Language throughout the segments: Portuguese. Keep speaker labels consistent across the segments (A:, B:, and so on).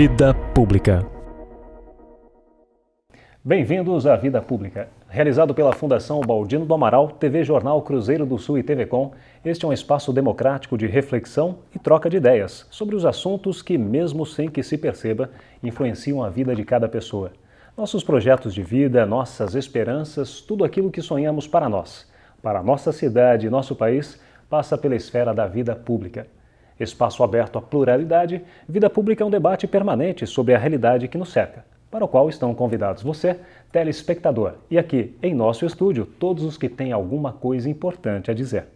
A: Vida Pública.
B: Bem-vindos à Vida Pública. Realizado pela Fundação Baldino do Amaral, TV Jornal Cruzeiro do Sul e TV Com, este é um espaço democrático de reflexão e troca de ideias sobre os assuntos que, mesmo sem que se perceba, influenciam a vida de cada pessoa. Nossos projetos de vida, nossas esperanças, tudo aquilo que sonhamos para nós, para a nossa cidade e nosso país, passa pela esfera da vida pública. Espaço aberto à pluralidade, Vida Pública é um debate permanente sobre a realidade que nos cerca, para o qual estão convidados você, telespectador, e aqui, em nosso estúdio, todos os que têm alguma coisa importante a dizer.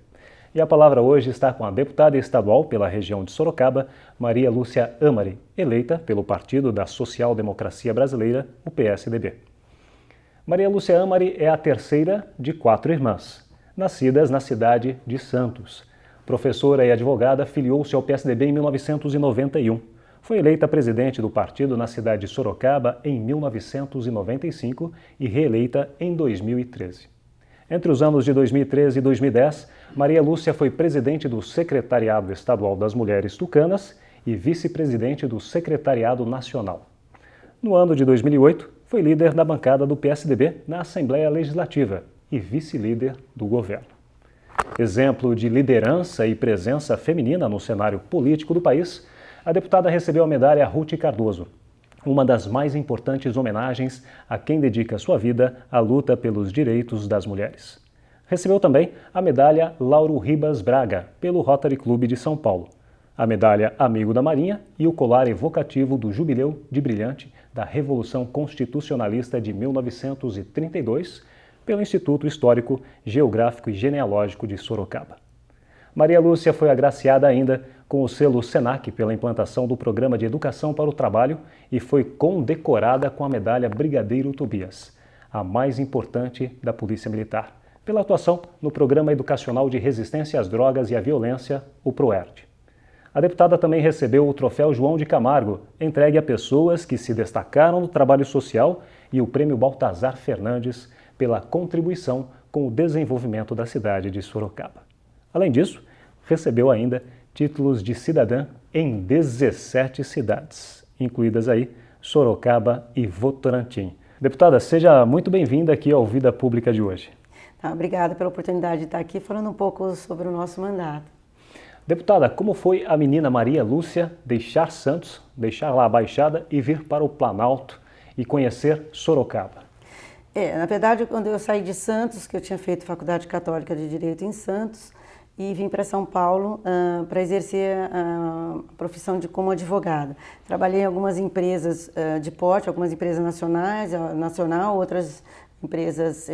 B: E a palavra hoje está com a deputada estadual pela região de Sorocaba, Maria Lúcia Amari, eleita pelo Partido da Social Democracia Brasileira, o PSDB. Maria Lúcia Amari é a terceira de 4 irmãs, nascidas na cidade de Santos. Professora e advogada, filiou-se ao PSDB em 1991. Foi eleita presidente do partido na cidade de Sorocaba em 1995 e reeleita em 2013. Entre os anos de 2013 e 2010, Maria Lúcia foi presidente do Secretariado Estadual das Mulheres Tucanas e vice-presidente do Secretariado Nacional. No ano de 2008, foi líder da bancada do PSDB na Assembleia Legislativa e vice-líder do governo. Exemplo de liderança e presença feminina no cenário político do país, a deputada recebeu a medalha Ruth Cardoso, uma das mais importantes homenagens a quem dedica sua vida à luta pelos direitos das mulheres. Recebeu também a medalha Lauro Ribas Braga, pelo Rotary Clube de São Paulo, a medalha Amigo da Marinha e o colar evocativo do Jubileu de Brilhante da Revolução Constitucionalista de 1932, pelo Instituto Histórico, Geográfico e Genealógico de Sorocaba. Maria Lúcia foi agraciada ainda com o selo SENAC pela implantação do Programa de Educação para o Trabalho e foi condecorada com a medalha Brigadeiro Tobias, a mais importante da Polícia Militar, pela atuação no Programa Educacional de Resistência às Drogas e à Violência, o PROERD. A deputada também recebeu o Troféu João de Camargo, entregue a pessoas que se destacaram no trabalho social, e o Prêmio Baltazar Fernandes pela contribuição com o desenvolvimento da cidade de Sorocaba. Além disso, recebeu ainda títulos de cidadã em 17 cidades, incluídas aí Sorocaba e Votorantim. Deputada, seja muito bem-vinda aqui ao Vida Pública de hoje.
C: Obrigada pela oportunidade de estar aqui falando um pouco sobre o nosso mandato.
B: Deputada, como foi a menina Maria Lúcia deixar Santos, deixar lá a Baixada e vir para o Planalto e conhecer Sorocaba?
C: Na verdade, quando eu saí de Santos, que eu tinha feito Faculdade Católica de Direito em Santos, e vim para São Paulo para exercer a profissão como advogada. Trabalhei em algumas empresas de porte, algumas empresas nacionais, outras empresas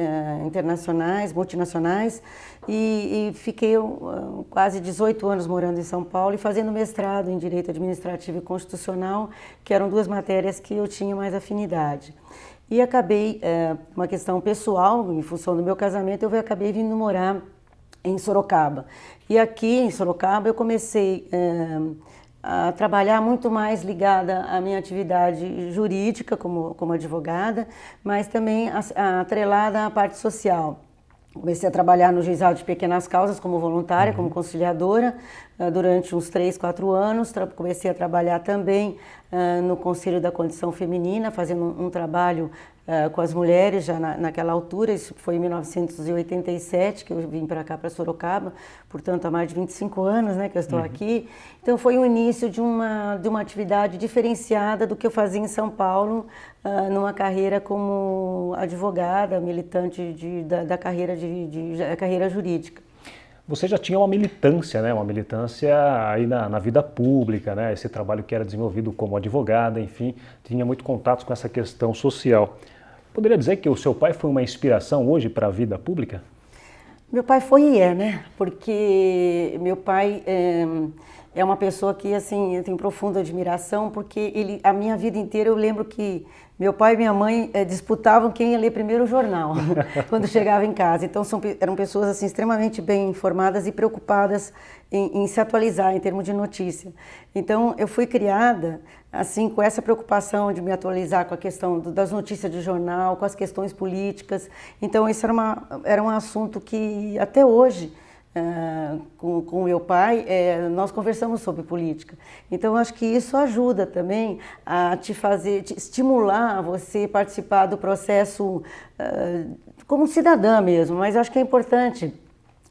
C: internacionais, multinacionais, e fiquei quase 18 anos morando em São Paulo e fazendo mestrado em Direito Administrativo e Constitucional, que eram 2 matérias que eu tinha mais afinidade. E acabei, uma questão pessoal, em função do meu casamento, eu acabei vindo morar em Sorocaba. E aqui em Sorocaba eu comecei a trabalhar muito mais ligada à minha atividade jurídica como advogada, mas também atrelada à parte social. Comecei a trabalhar no Juizado de Pequenas Causas como voluntária, como conciliadora, durante uns 3, 4 anos. Comecei a trabalhar também no Conselho da Condição Feminina, fazendo um trabalho com as mulheres já naquela altura. Isso foi em 1987 que eu vim para cá, para Sorocaba, portanto há mais de 25 anos, né, que eu estou aqui. Então foi o início de uma atividade diferenciada do que eu fazia em São Paulo, numa carreira como advogada, militante da carreira jurídica.
B: Você já tinha uma militância, né? Uma militância aí na vida pública, né? Esse trabalho que era desenvolvido como advogada, enfim, tinha muito contato com essa questão social. Poderia dizer que o seu pai foi uma inspiração hoje para a vida pública?
C: Meu pai foi e é, né? Porque meu pai é uma pessoa que, assim, eu tenho profunda admiração, porque a minha vida inteira eu lembro que meu pai e minha mãe disputavam quem ia ler primeiro o jornal, quando chegava em casa. Então eram pessoas assim, extremamente bem informadas e preocupadas em se atualizar em termos de notícia. Então eu fui criada assim com essa preocupação de me atualizar com a questão das notícias de jornal, com as questões políticas. Então isso era um assunto que até hoje com meu pai, nós conversamos sobre política. Então, acho que isso ajuda também a te estimular você participar do processo como cidadã mesmo, mas acho que é importante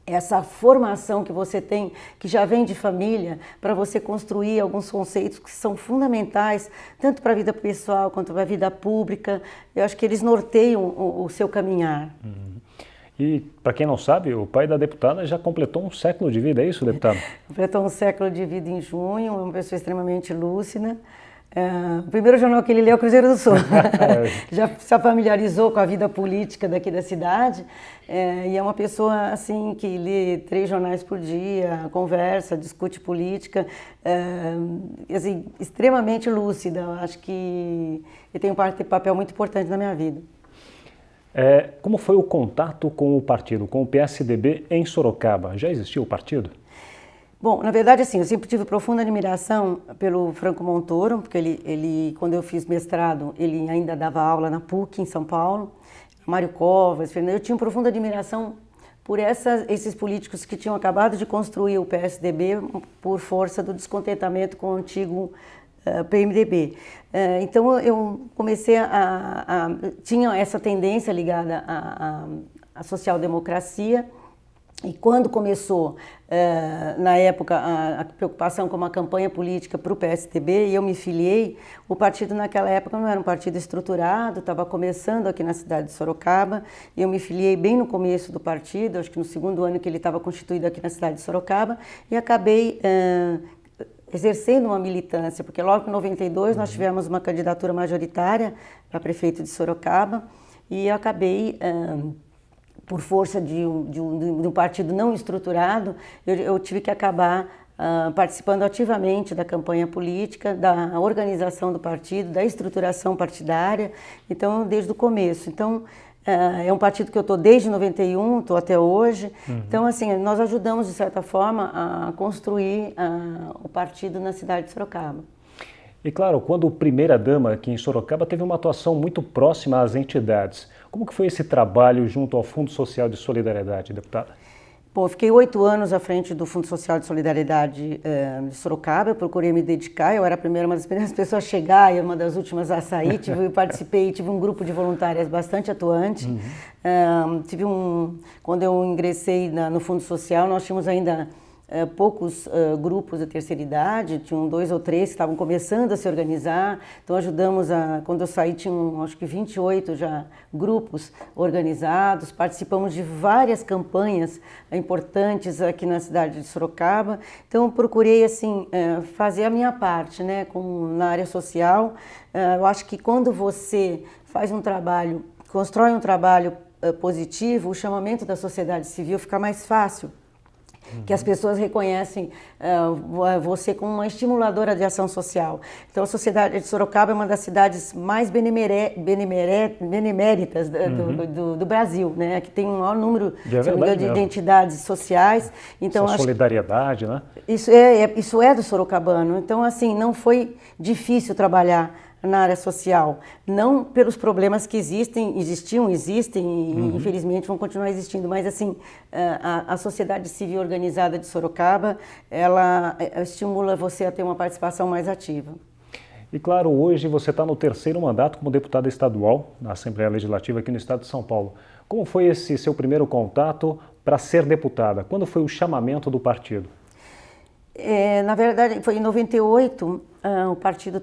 C: essa formação que você tem, que já vem de família, para você construir alguns conceitos que são fundamentais, tanto para a vida pessoal quanto para a vida pública. Eu acho que eles norteiam o seu caminhar.
B: E, para quem não sabe, o pai da deputada já completou um século de vida, é isso, deputada?
C: Completou um século de vida em junho, é uma pessoa extremamente lúcida. O primeiro jornal que ele leu é o Cruzeiro do Sul. Já se familiarizou com a vida política daqui da cidade, e é uma pessoa assim que lê 3 jornais por dia, conversa, discute política, assim, extremamente lúcida. Eu acho que ele tem um papel muito importante na minha vida.
B: Como foi o contato com o partido, com o PSDB em Sorocaba? Já existia o partido?
C: Bom, na verdade, assim, eu sempre tive profunda admiração pelo Franco Montoro, porque ele, quando eu fiz mestrado, ele ainda dava aula na PUC, em São Paulo, Mário Covas, eu tinha profunda admiração por esses políticos que tinham acabado de construir o PSDB por força do descontentamento com o antigo PMDB. Então, eu comecei tinha essa tendência ligada à social-democracia. E quando começou, na época, a preocupação com uma campanha política para o PSDB, e eu me filiei, o partido naquela época não era um partido estruturado, estava começando aqui na cidade de Sorocaba, e eu me filiei bem no começo do partido, acho que no 2º ano que ele estava constituído aqui na cidade de Sorocaba, e acabei exercendo uma militância, porque logo em 92 nós tivemos uma candidatura majoritária para prefeito de Sorocaba, e eu acabei... por força de um partido não estruturado, eu tive que acabar participando ativamente da campanha política, da organização do partido, da estruturação partidária, então, desde o começo. Então, é um partido que eu estou desde 91, estou até hoje. Então, assim, nós ajudamos, de certa forma, a construir o partido na cidade de Sorocaba.
B: E claro, quando primeira-dama aqui em Sorocaba teve uma atuação muito próxima às entidades. Como que foi esse trabalho junto ao Fundo Social de Solidariedade, deputada?
C: Bom, eu fiquei 8 anos à frente do Fundo Social de Solidariedade de Sorocaba, eu procurei me dedicar, eu era uma das primeiras pessoas a chegar e uma das últimas a sair, tive um grupo de voluntárias bastante atuante. Quando eu ingressei no Fundo Social, nós tínhamos ainda poucos grupos da terceira idade, tinham 2 ou 3 que estavam começando a se organizar, então ajudamos quando eu saí tinham acho que 28 já grupos organizados, participamos de várias campanhas importantes aqui na cidade de Sorocaba, então eu procurei assim fazer a minha parte, né, na área social. Eu acho que quando você faz um trabalho, constrói um trabalho positivo, o chamamento da sociedade civil fica mais fácil. Que as pessoas reconhecem você como uma estimuladora de ação social. Então, a sociedade de Sorocaba é uma das cidades mais beneméritas do Brasil, né? Que tem um maior número de entidades sociais. Então,
B: essa solidariedade, né?
C: Isso é do sorocabano. Então, assim, não foi difícil trabalhar na área social, não pelos problemas que existem e infelizmente vão continuar existindo, mas assim, a sociedade civil organizada de Sorocaba, ela estimula você a ter uma participação mais ativa.
B: E claro, hoje você está no 3º mandato como deputada estadual na Assembleia Legislativa aqui no estado de São Paulo. Como foi esse seu primeiro contato para ser deputada? Quando foi o chamamento do partido?
C: Na verdade, foi em 98, o partido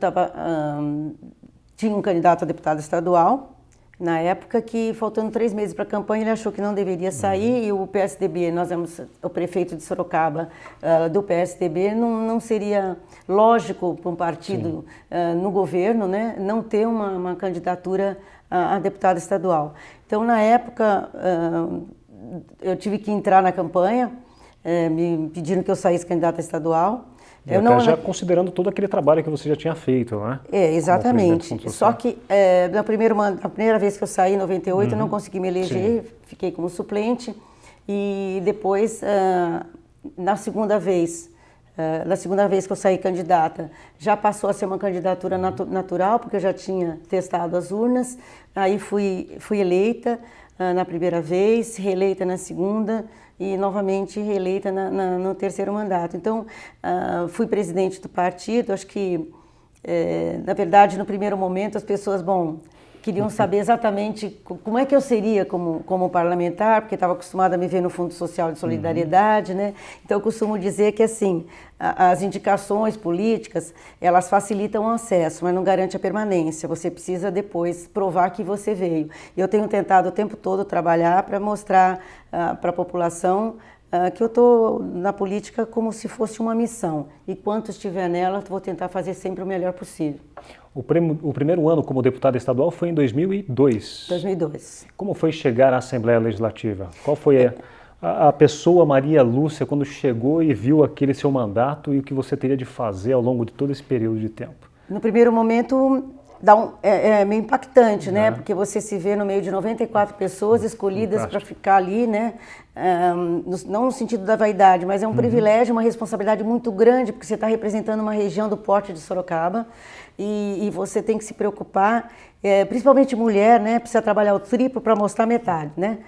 C: tinha um candidato a deputado estadual, na época que, faltando 3 meses para a campanha, ele achou que não deveria sair e o PSDB, nós temos o prefeito de Sorocaba do PSDB, não seria lógico para um partido no governo, né, não ter uma candidatura a deputado estadual. Então, na época, eu tive que entrar na campanha, me pedindo que eu saísse candidata estadual.
B: Já considerando todo aquele trabalho que você já tinha feito, né?
C: Exatamente. Só que na primeira vez que eu saí, em 98, eu não consegui me eleger, fiquei como suplente. E depois, na segunda vez que eu saí candidata, já passou a ser uma candidatura natural, porque eu já tinha testado as urnas. Aí fui eleita. na primeira vez, reeleita na segunda e novamente reeleita no terceiro mandato. Então, fui presidente do partido. Acho que, na verdade, no primeiro momento as pessoas, queriam saber exatamente como é que eu seria como parlamentar, porque estava acostumada a me ver no Fundo Social de Solidariedade, né? Então eu costumo dizer que assim, as indicações políticas, elas facilitam o acesso, mas não garante a permanência. Você precisa depois provar que você veio. E eu tenho tentado o tempo todo trabalhar para mostrar para a população que eu estou na política como se fosse uma missão. E quanto estiver nela, vou tentar fazer sempre o melhor possível.
B: O primeiro ano como deputada estadual foi em 2002.
C: 2002.
B: Como foi chegar à Assembleia Legislativa? Qual foi a pessoa Maria Lúcia quando chegou e viu aquele seu mandato e o que você teria de fazer ao longo de todo esse período de tempo?
C: No primeiro momento é meio impactante, né? Porque você se vê no meio de 94 pessoas escolhidas para ficar ali, né? Não no sentido da vaidade, mas é um privilégio, uma responsabilidade muito grande, porque você está representando uma região do Porte de Sorocaba e você tem que se preocupar, principalmente mulher, né? Precisa trabalhar o triplo para mostrar metade, né?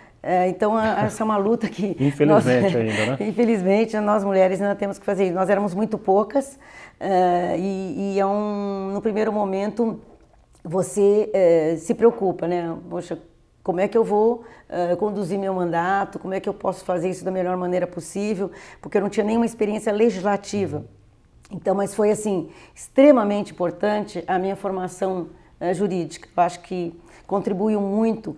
C: Então, essa é uma luta que...
B: Infelizmente ainda, né?
C: Infelizmente, nós mulheres ainda temos que fazer isso. Nós éramos muito poucas no primeiro momento, você se preocupa, né? Poxa, como é que eu vou conduzir meu mandato? Como é que eu posso fazer isso da melhor maneira possível? Porque eu não tinha nenhuma experiência legislativa. Então, mas foi assim, extremamente importante a minha formação jurídica. Eu acho que contribuiu muito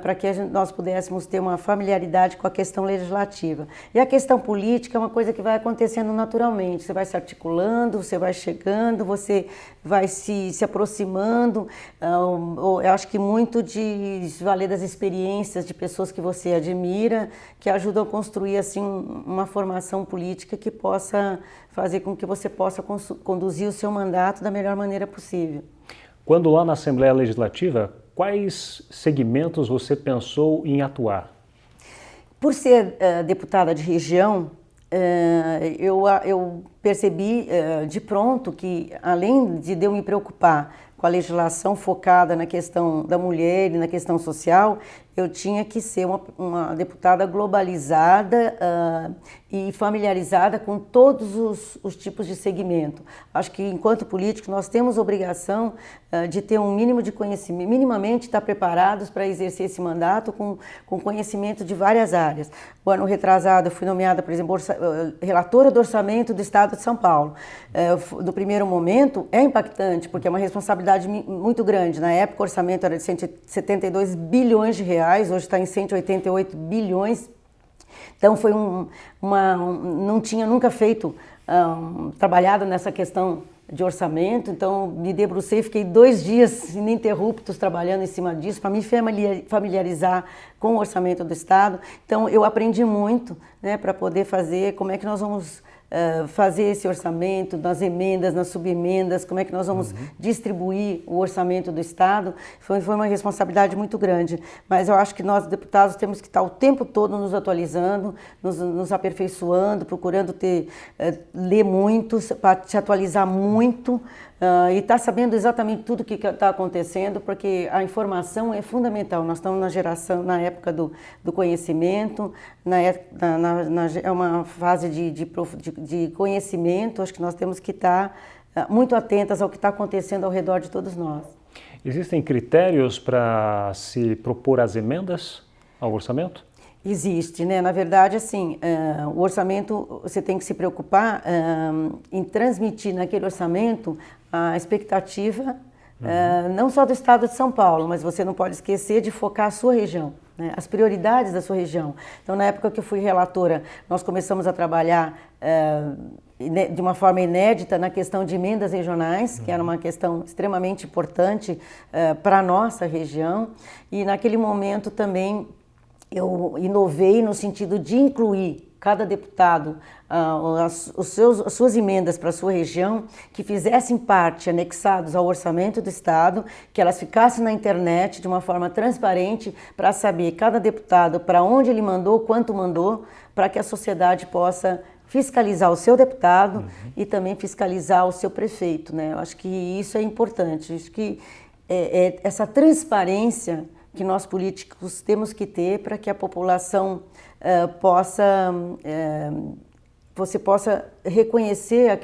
C: para que nós pudéssemos ter uma familiaridade com a questão legislativa. E a questão política é uma coisa que vai acontecendo naturalmente. Você vai se articulando, você vai chegando, você vai se aproximando. Eu acho que muito de valer das experiências de pessoas que você admira, que ajudam a construir assim uma formação política que possa fazer com que você possa conduzir o seu mandato da melhor maneira possível.
B: Quando lá na Assembleia Legislativa, quais segmentos você pensou em atuar?
C: Por ser deputada de região, eu percebi de pronto que, além de eu me preocupar com a legislação focada na questão da mulher e na questão social, eu tinha que ser uma deputada globalizada e familiarizada com todos os tipos de segmento. Acho que, enquanto políticos, nós temos obrigação de ter um mínimo de conhecimento, minimamente estar preparados para exercer esse mandato com conhecimento de várias áreas. O ano retrasado, eu fui nomeada, por exemplo, relatora do orçamento do Estado de São Paulo. No primeiro momento, é impactante, porque é uma responsabilidade muito grande. Na época, o orçamento era de 172 bilhões de reais, hoje está em 188 bilhões. Então, foi não tinha nunca feito, trabalhado nessa questão de orçamento, então me debrucei, fiquei 2 dias ininterruptos trabalhando em cima disso, para me familiarizar com o orçamento do Estado. Então, eu aprendi muito, né, para poder fazer, como é que nós vamos fazer esse orçamento, nas emendas, nas subemendas, como é que nós vamos distribuir o orçamento do Estado. Foi uma responsabilidade muito grande, mas eu acho que nós, deputados, temos que estar o tempo todo nos atualizando, nos aperfeiçoando, procurando ler muito, para se atualizar muito, e estar sabendo exatamente tudo o que está acontecendo, porque a informação é fundamental. Nós estamos na época do conhecimento, é uma fase de conhecimento. Acho que nós temos que estar muito atentas ao que está acontecendo ao redor de todos nós.
B: Existem critérios para se propor as emendas ao orçamento?
C: Existe, né? Na verdade, assim, o orçamento, você tem que se preocupar em transmitir naquele orçamento a expectativa, não só do Estado de São Paulo, mas você não pode esquecer de focar a sua região, né? As prioridades da sua região. Então, na época que eu fui relatora, nós começamos a trabalhar de uma forma inédita na questão de emendas regionais, que era uma questão extremamente importante para a nossa região, e naquele momento também eu inovei no sentido de incluir cada deputado as suas emendas para a sua região, que fizessem parte, anexados ao orçamento do Estado, que elas ficassem na internet de uma forma transparente para saber cada deputado para onde ele mandou, quanto mandou, para que a sociedade possa fiscalizar o seu deputado e também fiscalizar o seu prefeito, né? Eu acho que isso é importante, acho que essa transparência que nós políticos temos que ter para que a população você possa reconhecer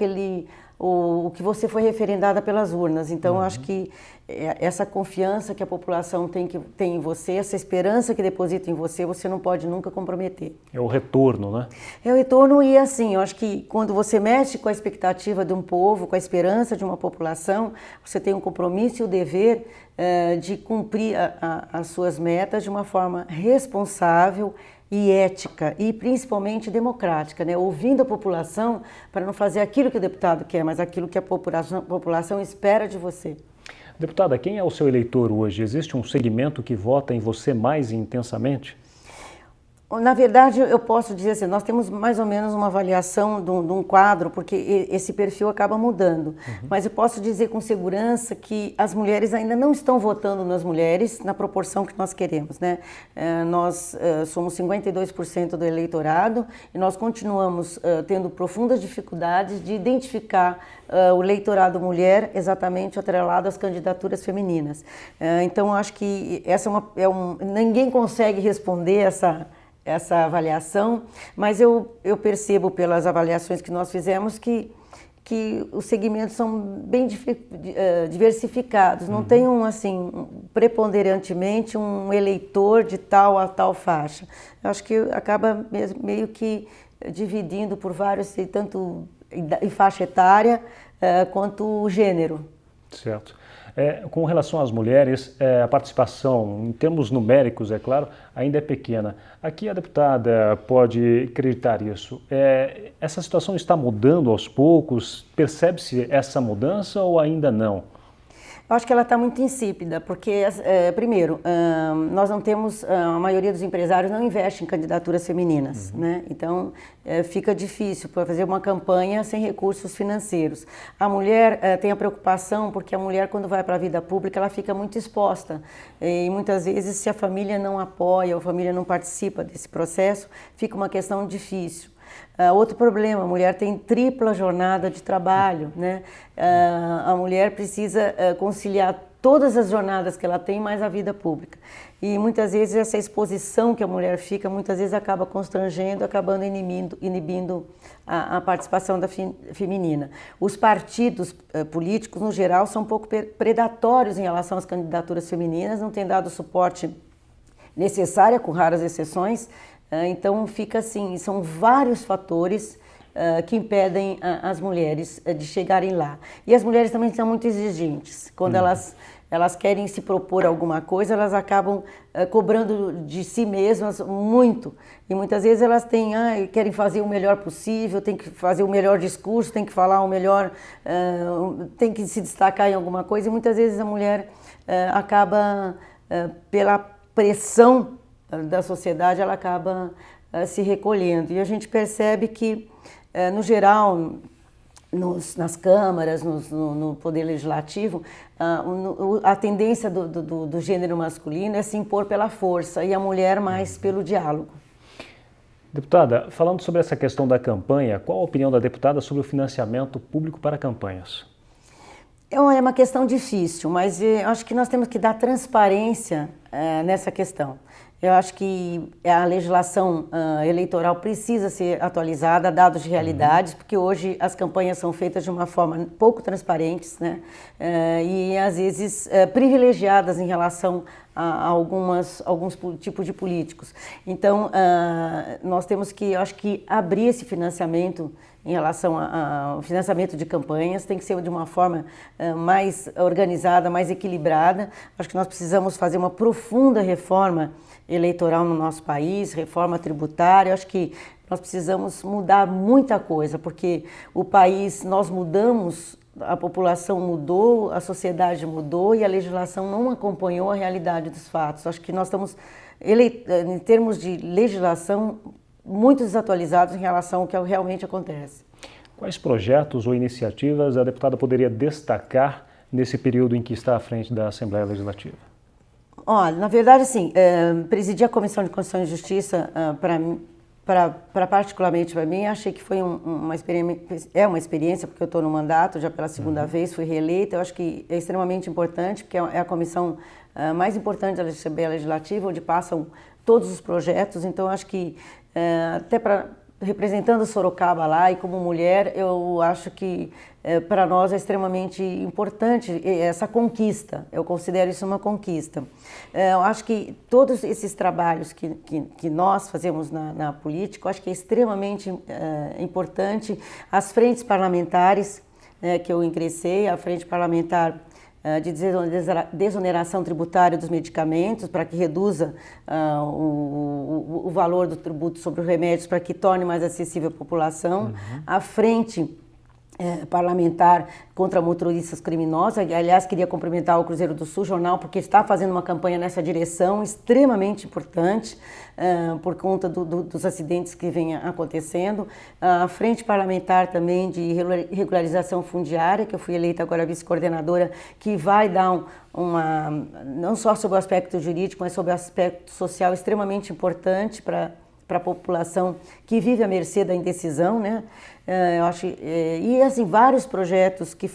C: o que você foi referendada pelas urnas. Então, eu acho que essa confiança que a população tem em você, essa esperança que deposita em você, você não pode nunca comprometer.
B: É o retorno, né?
C: É o retorno e assim, eu acho que quando você mexe com a expectativa de um povo, com a esperança de uma população, você tem um compromisso e o dever de cumprir as suas metas de uma forma responsável e ética e principalmente democrática, né? Ouvindo a população para não fazer aquilo que o deputado quer, mas aquilo que a população espera de você.
B: Deputada, quem é o seu eleitor hoje? Existe um segmento que vota em você mais intensamente?
C: Na verdade, eu posso dizer assim, nós temos mais ou menos uma avaliação de um quadro, porque esse perfil acaba mudando. Mas eu posso dizer com segurança que as mulheres ainda não estão votando nas mulheres na proporção que nós queremos, né? Nós somos 52% do eleitorado e nós continuamos tendo profundas dificuldades de identificar o eleitorado mulher exatamente atrelado às candidaturas femininas. Então, acho que essa ninguém consegue responder essa avaliação, mas eu percebo pelas avaliações que nós fizemos que os segmentos são bem diversificados, não tem preponderantemente um eleitor de tal a tal faixa. Eu acho que acaba meio que dividindo por vários, tanto em faixa etária quanto gênero.
B: Certo. Com relação às mulheres, a participação, em termos numéricos, é claro, ainda é pequena. Aqui a deputada pode acreditar isso. Essa situação está mudando aos poucos? Percebe-se essa mudança ou ainda não?
C: Eu acho que ela está muito insípida, porque, primeiro, nós não temos, a maioria dos empresários não investe em candidaturas femininas, né? Então, fica difícil para fazer uma campanha sem recursos financeiros. A mulher tem a preocupação, porque a mulher, quando vai para a vida pública, ela fica muito exposta. E muitas vezes, se a família não apoia, ou a família não participa desse processo, fica uma questão difícil. Outro problema, a mulher tem tripla jornada de trabalho, né? A mulher precisa conciliar todas as jornadas que ela tem, mais a vida pública. E muitas vezes essa exposição que a mulher fica, muitas vezes acaba constrangendo, acabando inibindo a participação feminina. Os partidos políticos, no geral, são um pouco predatórios em relação às candidaturas femininas, não têm dado o suporte necessário, com raras exceções. Então fica assim, são vários fatores que impedem as mulheres de chegarem lá. E as mulheres também são muito exigentes. Quando elas querem se propor alguma coisa, elas acabam cobrando de si mesmas muito. E muitas vezes elas querem fazer o melhor possível, tem que fazer o melhor discurso, tem que falar o melhor, tem que se destacar em alguma coisa. E muitas vezes a mulher acaba, pela pressão da sociedade, ela acaba se recolhendo. E a gente percebe que, no geral, nas câmaras, no poder legislativo, a tendência do gênero masculino é se impor pela força e a mulher mais pelo diálogo.
B: Deputada, falando sobre essa questão da campanha, qual a opinião da deputada sobre o financiamento público para campanhas?
C: É uma questão difícil, mas eu acho que nós temos que dar transparência nessa questão. Eu acho que a legislação eleitoral precisa ser atualizada, dados de realidades, porque hoje as campanhas são feitas de uma forma pouco transparentes, né? E às vezes privilegiadas em relação a alguns tipos de políticos. Então, nós temos que, eu acho que, abrir esse financiamento em relação ao financiamento de campanhas, tem que ser de uma forma mais organizada, mais equilibrada. Acho que nós precisamos fazer uma profunda reforma eleitoral no nosso país, reforma tributária. Acho que nós precisamos mudar muita coisa, porque o país, nós mudamos, a população mudou, a sociedade mudou e a legislação não acompanhou a realidade dos fatos. Acho que nós estamos, em termos de legislação, muito desatualizados em relação ao que realmente acontece.
B: Quais projetos ou iniciativas a deputada poderia destacar nesse período em que está à frente da Assembleia Legislativa?
C: Olha, na verdade, assim, presidir a Comissão de Constituição e Justiça, para mim, particularmente para mim, achei que foi uma experiência, porque eu estou no mandato já pela segunda vez, fui reeleita. Eu acho que é extremamente importante, porque é a comissão mais importante da Assembleia Legislativa, onde passam todos os projetos. Então, eu acho que até representando Sorocaba lá e como mulher, eu acho que para nós é extremamente importante essa conquista. Eu considero isso uma conquista. Eu acho que todos esses trabalhos que nós fazemos na política, eu acho que é extremamente importante. As frentes parlamentares que eu ingressei, a frente parlamentar de desoneração tributária dos medicamentos, para que reduza o valor do tributo sobre os remédios, para que torne mais acessível à população. A frente parlamentar contra motoristas criminosos. Aliás, queria cumprimentar o Cruzeiro do Sul Jornal, porque está fazendo uma campanha nessa direção extremamente importante por conta dos acidentes que vêm acontecendo. A frente parlamentar também de regularização fundiária, que eu fui eleita agora vice-coordenadora, que vai dar não só sobre o aspecto jurídico, mas sobre o aspecto social extremamente importante para a população que vive à mercê da indecisão, né? Eu acho, e assim, vários projetos que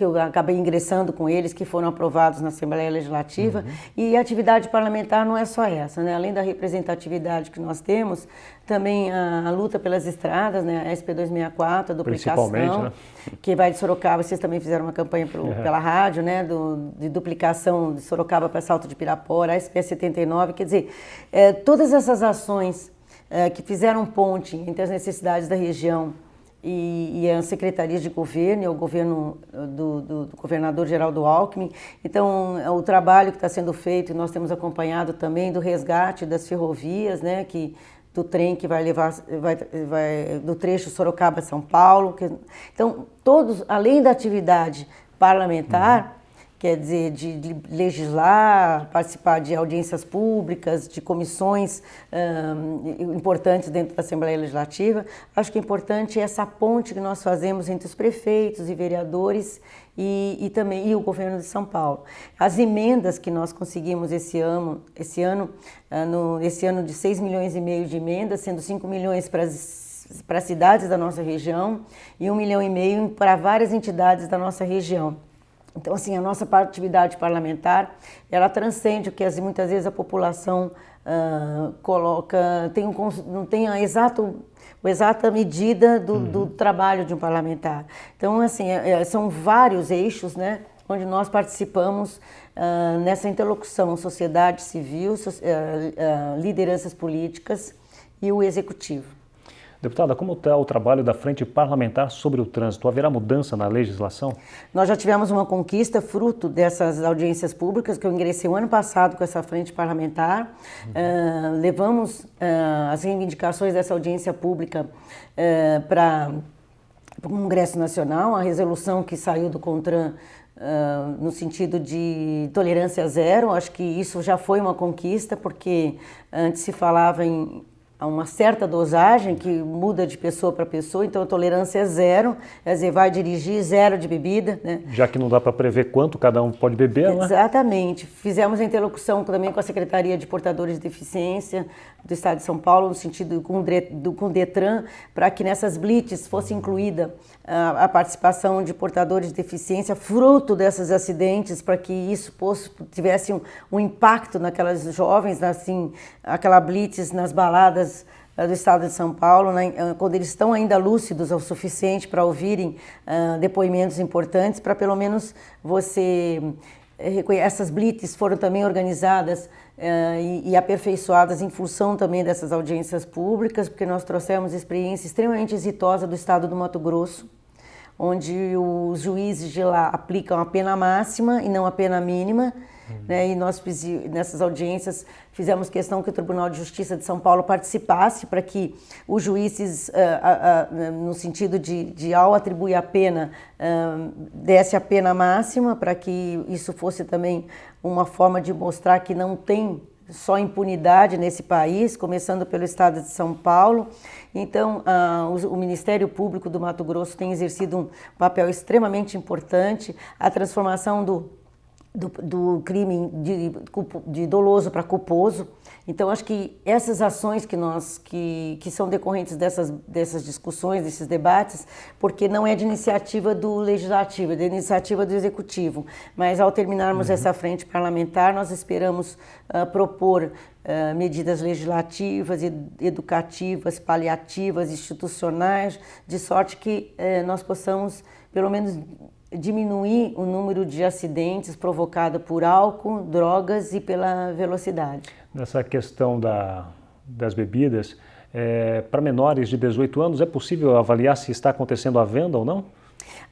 C: eu acabei ingressando com eles, que foram aprovados na Assembleia Legislativa. E a atividade parlamentar não é só essa, né? Além da representatividade que nós temos, também a luta pelas estradas, né? A SP-264, a duplicação, né? Que vai de Sorocaba. Vocês também fizeram uma campanha pela rádio, né? De duplicação de Sorocaba para Salto de Pirapora, a SP-79. Quer dizer, todas essas ações que fizeram ponte entre as necessidades da região e as secretarias de governo e o governo do governador Geraldo Alckmin. Então, o trabalho que está sendo feito, nós temos acompanhado também do resgate das ferrovias, né, do trem que vai levar, do trecho Sorocaba-São Paulo. Então, todos, além da atividade parlamentar, quer dizer, de legislar, participar de audiências públicas, de comissões importantes dentro da Assembleia Legislativa. Acho que é importante essa ponte que nós fazemos entre os prefeitos e vereadores e também o governo de São Paulo. As emendas que nós conseguimos esse ano de 6,5 milhões de emendas, sendo 5 milhões para as cidades da nossa região e 1,5 milhão para várias entidades da nossa região. Então, assim, a nossa atividade parlamentar, ela transcende o que muitas vezes a população coloca, não tem a exata medida do trabalho de um parlamentar. Então, assim, são vários eixos, né, onde nós participamos nessa interlocução, sociedade civil, lideranças políticas e o executivo.
B: Deputada, como está o trabalho da Frente Parlamentar sobre o Trânsito? Haverá mudança na legislação?
C: Nós já tivemos uma conquista fruto dessas audiências públicas, que eu ingressei o ano passado com essa Frente Parlamentar. Levamos as reivindicações dessa audiência pública para o Congresso Nacional, a resolução que saiu do CONTRAN no sentido de tolerância zero. Acho que isso já foi uma conquista, porque antes se falava em uma certa dosagem que muda de pessoa para pessoa, então a tolerância é zero, quer dizer, vai dirigir zero de bebida, né?
B: Já que não dá para prever quanto cada um pode beber, né?
C: Exatamente. Fizemos a interlocução também com a Secretaria de Portadores de Deficiência do Estado de São Paulo, no sentido com o Detran, para que nessas blitz fosse incluída a participação de portadores de deficiência, fruto desses acidentes, para que isso tivesse um impacto naquelas jovens, assim, aquela blitz nas baladas do Estado de São Paulo, né, quando eles estão ainda lúcidos o suficiente para ouvirem depoimentos importantes, para pelo menos essas blitz foram também organizadas e aperfeiçoadas em função também dessas audiências públicas, porque nós trouxemos experiência extremamente exitosa do Estado do Mato Grosso, onde os juízes de lá aplicam a pena máxima e não a pena mínima, né? E nós, nessas audiências, fizemos questão que o Tribunal de Justiça de São Paulo participasse, para que os juízes, no sentido de ao atribuir a pena, desse a pena máxima, para que isso fosse também uma forma de mostrar que não tem só impunidade nesse país, começando pelo Estado de São Paulo. Então, o Ministério Público do Mato Grosso tem exercido um papel extremamente importante. A transformação do crime de doloso para culposo. Então, acho que essas ações que são decorrentes dessas discussões, desses debates, porque não é de iniciativa do Legislativo, é de iniciativa do Executivo. Mas, ao terminarmos essa frente parlamentar, nós esperamos propor medidas legislativas, educativas, paliativas, institucionais, de sorte que nós possamos, pelo menos, diminuir o número de acidentes provocados por álcool, drogas e pela velocidade.
B: Nessa questão das bebidas, para menores de 18 anos, é possível avaliar se está acontecendo a venda ou não?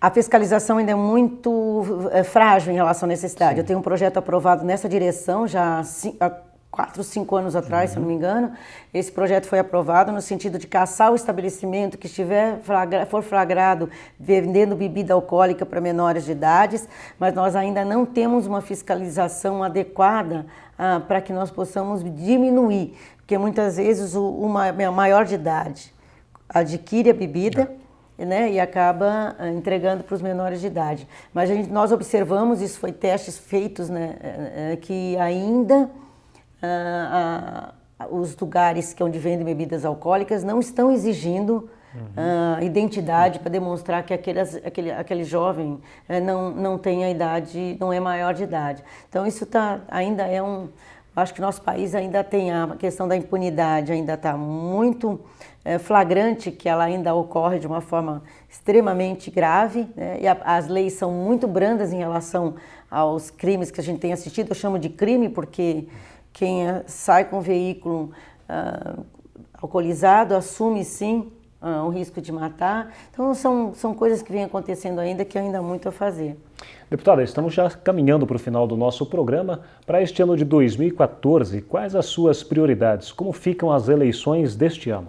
C: A fiscalização ainda é muito frágil em relação à necessidade.
B: Sim.
C: Eu tenho um projeto aprovado nessa direção já há 4, 5 anos atrás, se não me engano. Esse projeto foi aprovado no sentido de caçar o estabelecimento que for flagrado vendendo bebida alcoólica para menores de idades, mas nós ainda não temos uma fiscalização adequada para que nós possamos diminuir, porque muitas vezes o maior de idade adquire a bebida, né, e acaba entregando para os menores de idade. Mas nós observamos, isso foi testes feitos, né, que ainda os lugares onde vendem bebidas alcoólicas não estão exigindo identidade para demonstrar que aquele jovem não tem a idade, não é maior de idade. Então isso ainda é acho que nosso país ainda tem a questão da impunidade, ainda está muito flagrante, que ela ainda ocorre de uma forma extremamente grave, né? E as leis são muito brandas em relação aos crimes que a gente tem assistido. Eu chamo de crime porque quem sai com um veículo alcoolizado assume sim o risco de matar. Então são coisas que vêm acontecendo ainda, que ainda há muito a fazer.
B: Deputada, estamos já caminhando para o final do nosso programa. Para este ano de 2014, quais as suas prioridades? Como ficam as eleições deste ano?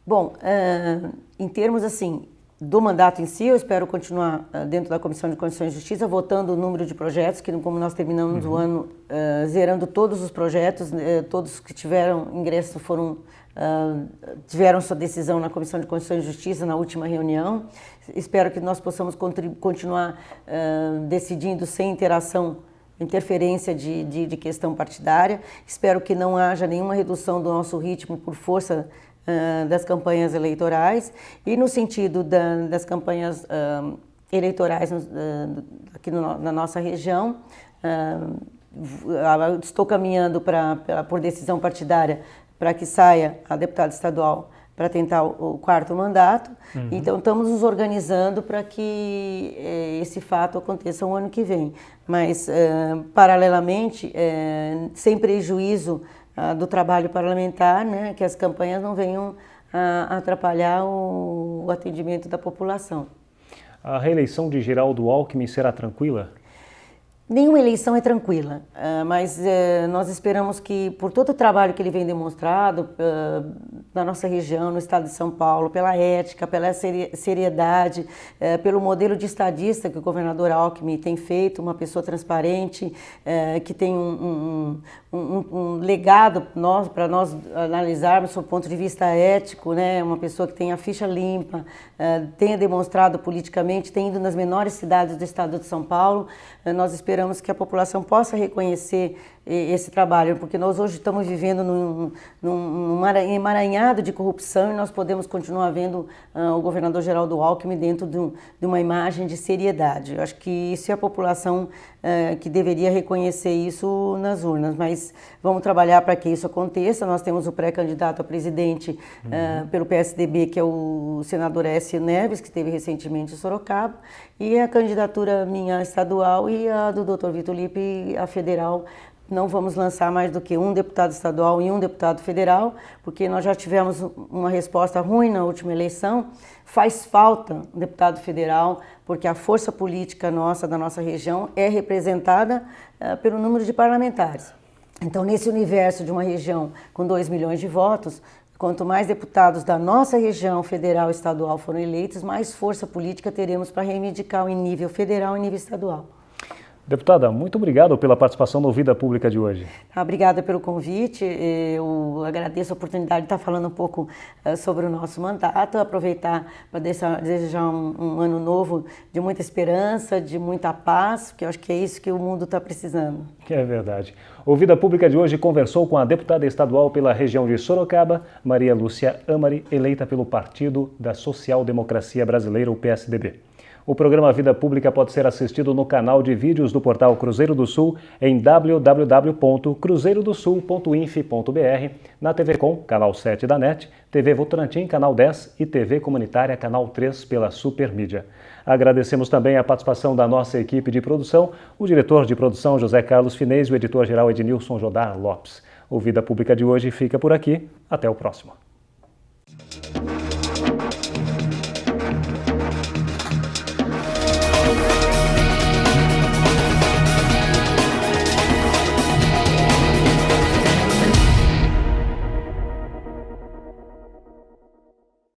B: Bom,
C: em termos assim do mandato em si, eu espero continuar dentro da Comissão de Constituição e Justiça, votando o número de projetos, que como nós terminamos o ano zerando todos os projetos, todos que tiveram ingresso tiveram sua decisão na Comissão de Constituição e Justiça na última reunião. Espero que nós possamos continuar decidindo sem interferência de questão partidária. Espero que não haja nenhuma redução do nosso ritmo por força das campanhas eleitorais, e no sentido das campanhas eleitorais aqui na nossa região, estou caminhando por decisão partidária para que saia a deputada estadual para tentar o 4º mandato. Então estamos nos organizando para que esse fato aconteça o ano que vem, mas paralelamente, sem prejuízo do trabalho parlamentar, né, que as campanhas não venham atrapalhar o atendimento da população.
B: A reeleição de Geraldo Alckmin será tranquila?
C: Nenhuma eleição é tranquila, mas nós esperamos que, por todo o trabalho que ele vem demonstrado na nossa região, no estado de São Paulo, pela ética, pela seriedade, pelo modelo de estadista que o governador Alckmin tem feito, uma pessoa transparente, que tem um legado para nós analisarmos do ponto de vista ético, né? Uma pessoa que tem a ficha limpa, tenha demonstrado politicamente, tem ido nas menores cidades do estado de São Paulo. Nós esperamos que a população possa reconhecer esse trabalho, porque nós hoje estamos vivendo num emaranhado de corrupção e nós podemos continuar vendo o governador Geraldo Alckmin dentro de uma imagem de seriedade. Eu acho que isso é a população que deveria reconhecer isso nas urnas, mas vamos trabalhar para que isso aconteça. Nós temos o pré-candidato a presidente pelo PSDB, que é o senador Aécio Neves, que esteve recentemente em Sorocaba, e a candidatura minha estadual e a do Dr. Vitor Lippe, a federal. Não vamos lançar mais do que um deputado estadual e um deputado federal, porque nós já tivemos uma resposta ruim na última eleição. Faz falta um deputado federal, porque a força política da nossa região, é representada pelo número de parlamentares. Então, nesse universo de uma região com 2 milhões de votos, quanto mais deputados da nossa região federal e estadual foram eleitos, mais força política teremos para reivindicar em nível federal e nível estadual.
B: Deputada, muito obrigado pela participação no Vida Pública de hoje.
C: Obrigada pelo convite, eu agradeço a oportunidade de estar falando um pouco sobre o nosso mandato, aproveitar para desejar um ano novo de muita esperança, de muita paz, porque eu acho que é isso que o mundo está precisando.
B: É verdade. O Vida Pública de hoje conversou com a deputada estadual pela região de Sorocaba, Maria Lúcia Amari, eleita pelo Partido da Social Democracia Brasileira, o PSDB. O programa Vida Pública pode ser assistido no canal de vídeos do portal Cruzeiro do Sul em www.cruzeirodosul.inf.br, na TV Com, canal 7 da NET, TV Votorantim, canal 10 e TV Comunitária, canal 3 pela Supermídia. Agradecemos também a participação da nossa equipe de produção, o diretor de produção José Carlos Finez e o editor-geral Ednilson Jodar Lopes. O Vida Pública de hoje fica por aqui. Até o próximo.